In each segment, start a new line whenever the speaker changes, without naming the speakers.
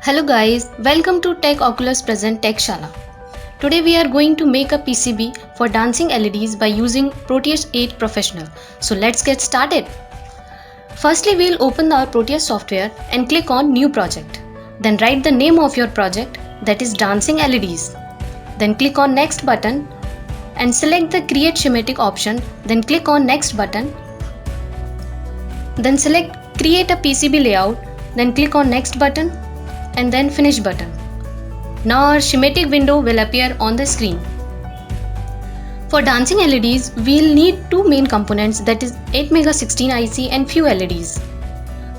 Hello guys, welcome to TechOculus present Tech-Paathshala. Today we are going to make a PCB for dancing LEDs by using Proteus 8 Professional. So let's get started. Firstly, we'll open our Proteus software and click on New Project. Then write the name of your project, that is Dancing LEDs. Then click on Next button and select the Create Schematic option. Then click on Next button. Then select Create a PCB layout. Then click on Next button and then Finish button. Now our schematic window will appear on the screen. For dancing LEDs, we'll need two main components, that is 8x16 IC and few LEDs.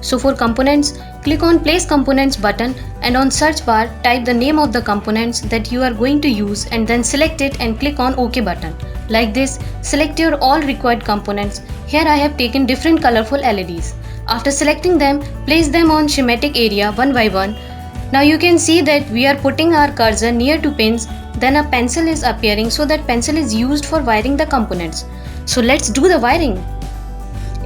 So for components, click on Place Components button and on search bar type the name of the components that you are going to use and then select it and click on OK button. Like this, select your all required components. Here I have taken different colorful LEDs. After selecting them, place them on schematic area one by one. Now you can see that we are putting our cursor near to pins, then a pencil is appearing, so that pencil is used for wiring the components. So let's do the wiring.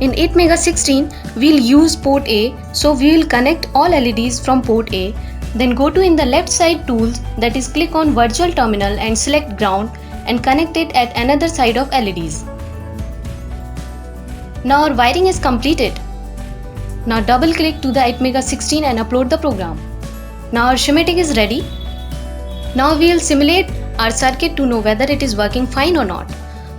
In 8x16 we'll use port A, so we will connect all LEDs from port A. Then go to in the left side tools, that is click on virtual terminal and select ground and connect it at another side of LEDs. Now our wiring is completed. Now double click to the 8x16 and upload the program. Now our schematic is ready. Now we will simulate our circuit to know whether it is working fine or not.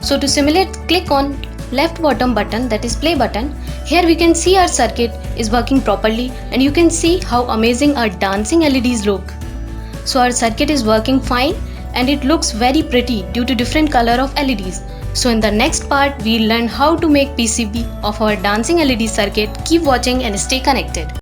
So to simulate, click on left bottom button, that is play button. Here we can see our circuit is working properly and you can see how amazing our dancing LEDs look. So our circuit is working fine and it looks very pretty due to different color of LEDs. So in the next part, we'll learn how to make PCB of our dancing LED circuit. Keep watching and stay connected.